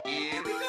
Here we go.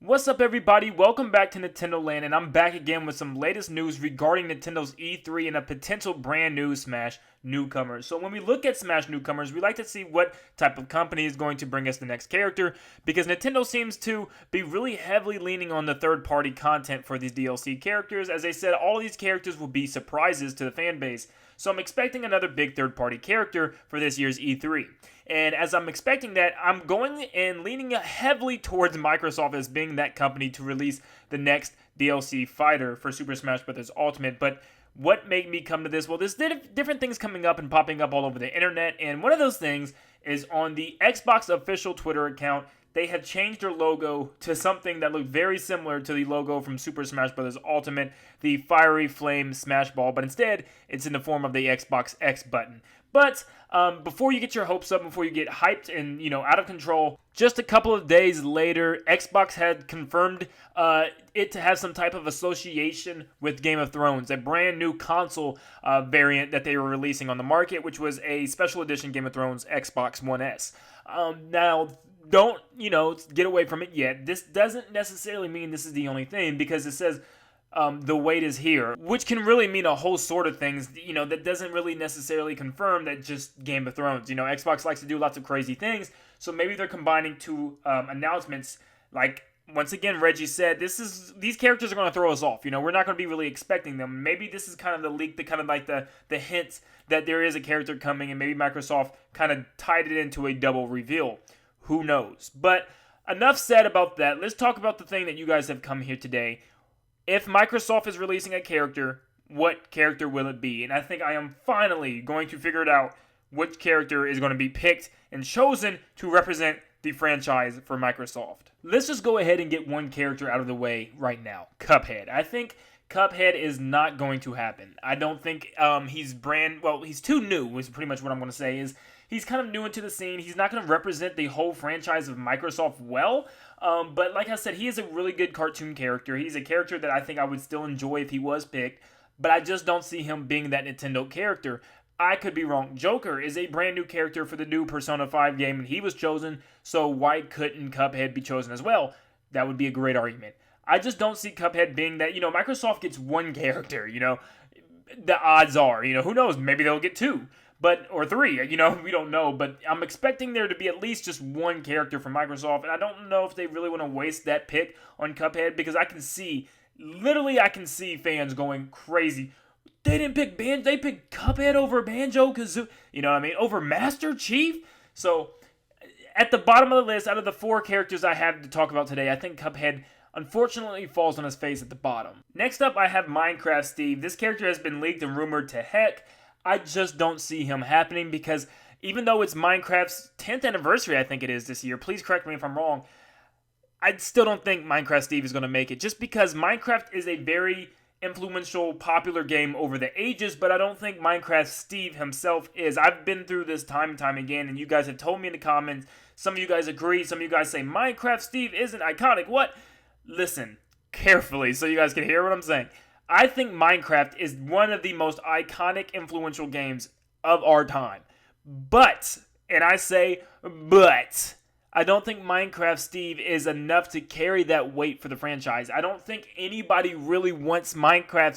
What's up, everybody? Welcome back to Nintendo Land, and I'm back again with some latest news regarding Nintendo's E3 and a potential brand new Smash newcomers. So when we look at Smash newcomers, we like to see what type of company is going to bring us the next character, because Nintendo seems to be really heavily leaning on the third-party content for these DLC characters. As they said, all of these characters will be surprises to the fan base. So I'm expecting another big third-party character for this year's E3. And as I'm expecting that, I'm going and leaning heavily towards Microsoft as being that company to release the next DLC fighter for Super Smash Bros. Ultimate. But what made me come to this? Well, there's different things coming up and popping up all over the internet. And one of those things is on the Xbox official Twitter account. They have changed their logo to something that looked very similar to the logo from Super Smash Bros. Ultimate, the fiery flame smash ball, but instead it's in the form of the Xbox X button. But before you get your hopes up, before you get hyped and out of control, just a couple of days later, Xbox had confirmed it to have some type of association with Game of Thrones, a brand new console variant that they were releasing on the market, which was a special edition Game of Thrones Xbox One S. Now, don't, get away from it yet. This doesn't necessarily mean this is the only thing, because it says the wait is here, which can really mean a whole sort of things, that doesn't really necessarily confirm that just Game of Thrones. Xbox likes to do lots of crazy things, so maybe they're combining two announcements. Like, once again, Reggie said, these characters are going to throw us off. We're not going to be really expecting them. Maybe this is kind of the leak, the kind of like the hint that there is a character coming, and maybe Microsoft kind of tied it into a double reveal. Who knows? But enough said about that. Let's talk about the thing that you guys have come here today. If Microsoft is releasing a character, what character will it be? And I think I am finally going to figure it out which character is going to be picked and chosen to represent the franchise for Microsoft. Let's just go ahead and get one character out of the way right now. Cuphead. I think Cuphead is not going to happen. I don't think he's too new, is pretty much what I'm going to say. He's kind of new into the scene. He's not going to represent the whole franchise of Microsoft well. But like I said, he is a really good cartoon character. He's a character that I think I would still enjoy if he was picked. But I just don't see him being that Nintendo character. I could be wrong. Joker is a brand new character for the new Persona 5 game, and he was chosen. So why couldn't Cuphead be chosen as well? That would be a great argument. I just don't see Cuphead being that. Microsoft gets one character. The odds are, who knows? Maybe they'll get two. Or three, we don't know, but I'm expecting there to be at least just one character from Microsoft, and I don't know if they really want to waste that pick on Cuphead, because I can see fans going crazy. They didn't pick they picked Cuphead over Banjo Kazooie, over Master Chief. So, at the bottom of the list, out of the four characters I have to talk about today, I think Cuphead unfortunately falls on his face at the bottom. Next up, I have Minecraft Steve. This character has been leaked and rumored to heck. I just don't see him happening, because even though it's Minecraft's 10th anniversary, I think it is this year, please correct me if I'm wrong, I still don't think Minecraft Steve is going to make it, just because Minecraft is a very influential, popular game over the ages, but I don't think Minecraft Steve himself is. I've been through this time and time again, and you guys have told me in the comments, some of you guys agree, some of you guys say Minecraft Steve isn't iconic. What? Listen carefully so you guys can hear what I'm saying. I think Minecraft is one of the most iconic, influential games of our time. But, and I say but, I don't think Minecraft Steve is enough to carry that weight for the franchise. I don't think anybody really wants Minecraft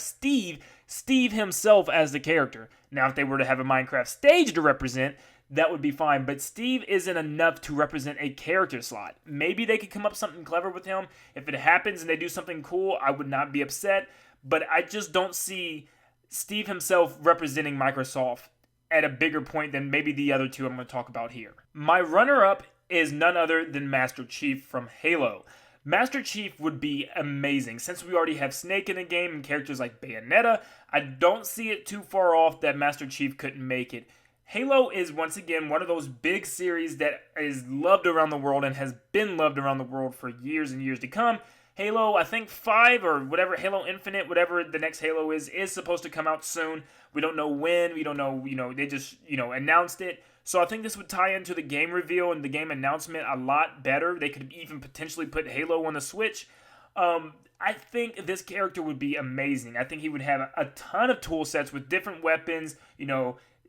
Steve himself as the character. Now, if they were to have a Minecraft stage to represent, that would be fine. But Steve isn't enough to represent a character slot. Maybe they could come up with something clever with him. If it happens and they do something cool, I would not be upset. But I just don't see Steve himself representing Microsoft at a bigger point than maybe the other two I'm going to talk about here. My runner-up is none other than Master Chief from Halo. Master Chief would be amazing. Since we already have Snake in the game and characters like Bayonetta, I don't see it too far off that Master Chief couldn't make it. Halo is, once again, one of those big series that is loved around the world and has been loved around the world for years and years to come. Halo, I think 5 or whatever, Halo Infinite, whatever the next Halo is supposed to come out soon. We don't know when. We don't know, they just, announced it. So I think this would tie into the game reveal and the game announcement a lot better. They could even potentially put Halo on the Switch. I think this character would be amazing. I think he would have a ton of tool sets with different weapons,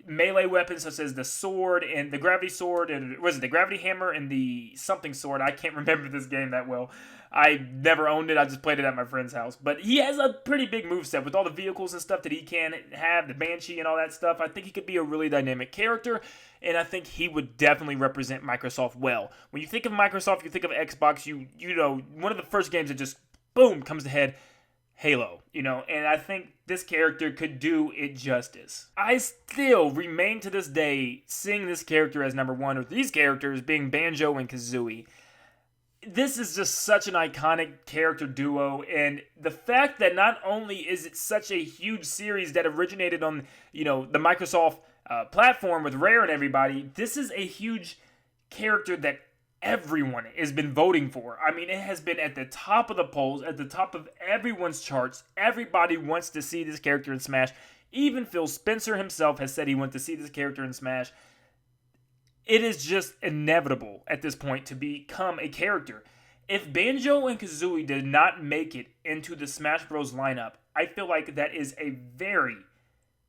melee weapons such as the sword and the gravity sword, and was it the gravity hammer and the something sword? I can't remember this game that well. I never owned it. I just played it at my friend's house. But he has a pretty big moveset with all the vehicles and stuff that he can have, the Banshee and all that stuff. I think he could be a really dynamic character, and I think he would definitely represent Microsoft well. When you think of Microsoft, you think of Xbox, one of the first games that just, boom, comes to head, Halo, and I think this character could do it justice. I still remain to this day seeing this character as number one, or these characters being Banjo and Kazooie. This is just such an iconic character duo, and the fact that not only is it such a huge series that originated on, the Microsoft platform with Rare and everybody, this is a huge character that everyone has been voting for. I mean, it has been at the top of the polls, at the top of everyone's charts. Everybody wants to see this character in Smash. Even Phil Spencer himself has said he wants to see this character in Smash. It is just inevitable at this point to become a character. If Banjo and Kazooie did not make it into the Smash Bros. Lineup, I feel like that is a very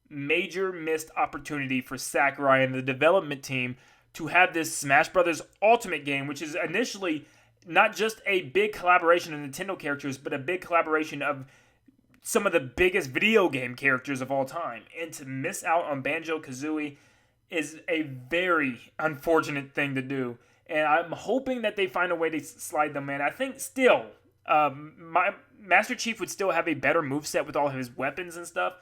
major missed opportunity for Sakurai and the development team to have this Smash Brothers Ultimate game, which is initially not just a big collaboration of Nintendo characters, but a big collaboration of some of the biggest video game characters of all time. And to miss out on Banjo-Kazooie is a very unfortunate thing to do. And I'm hoping that they find a way to slide them in. I think still, my Master Chief would still have a better moveset with all of his weapons and stuff,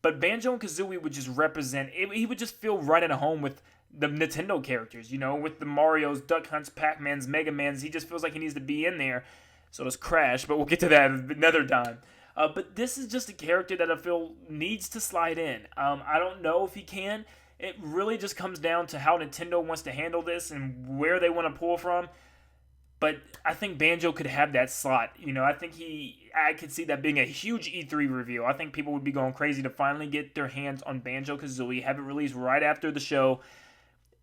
but Banjo and Kazooie would just represent, he would just feel right at home with the Nintendo characters, with the Marios, Duck Hunts, Pac-Mans, Mega Mans. He just feels like he needs to be in there. So does Crash, but we'll get to that another time. But this is just a character that I feel needs to slide in. I don't know if he can. It really just comes down to how Nintendo wants to handle this and where they want to pull from. But I think Banjo could have that slot. I could see that being a huge E3 reveal. I think people would be going crazy to finally get their hands on Banjo-Kazooie, have it released right after the show,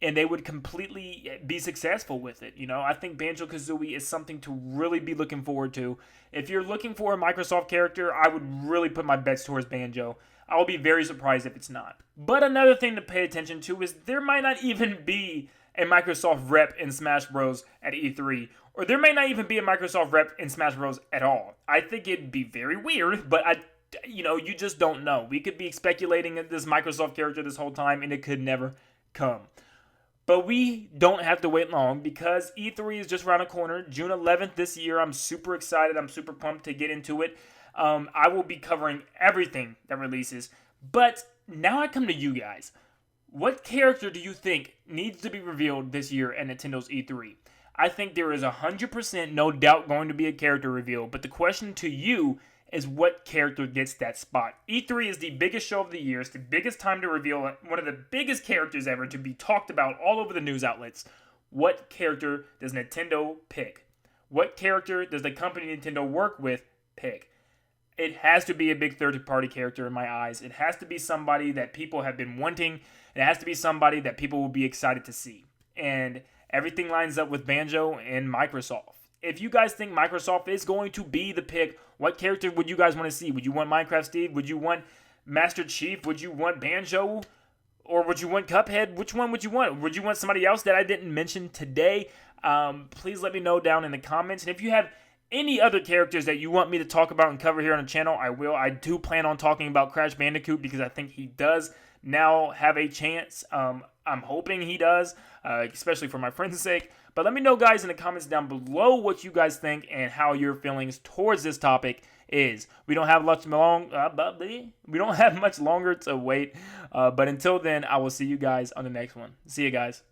and they would completely be successful with it. I think Banjo-Kazooie is something to really be looking forward to. If you're looking for a Microsoft character, I would really put my bets towards Banjo. I'll be very surprised if it's not. But another thing to pay attention to is there might not even be a Microsoft rep in Smash Bros. At E3. Or there may not even be a Microsoft rep in Smash Bros. At all. I think it'd be very weird, but you just don't know. We could be speculating at this Microsoft character this whole time, and it could never come. But we don't have to wait long because E3 is just around the corner. June 11th this year. I'm super excited. I'm super pumped to get into it. I will be covering everything that releases. But now I come to you guys. What character do you think needs to be revealed this year at Nintendo's E3? I think there is 100% no doubt going to be a character reveal. But the question to you is what character gets that spot. E3 is the biggest show of the year. It's the biggest time to reveal one of the biggest characters ever to be talked about all over the news outlets. What character does Nintendo pick? What character does the company Nintendo work with pick? It has to be a big third-party character in my eyes. It has to be somebody that people have been wanting. It has to be somebody that people will be excited to see. And everything lines up with Banjo and Microsoft. If you guys think Microsoft is going to be the pick, what character would you guys want to see? Would you want Minecraft Steve? Would you want Master Chief? Would you want Banjo? Or would you want Cuphead? Which one would you want? Would you want somebody else that I didn't mention today? Please let me know down in the comments. And if you have any other characters that you want me to talk about and cover here on the channel, I will. I do plan on talking about Crash Bandicoot because I think he does now have a chance. I'm hoping he does, especially for my friends' sake. But let me know, guys, in the comments down below what you guys think and how your feelings towards this topic is. We don't have much longer to wait. But until then, I will see you guys on the next one. See you guys.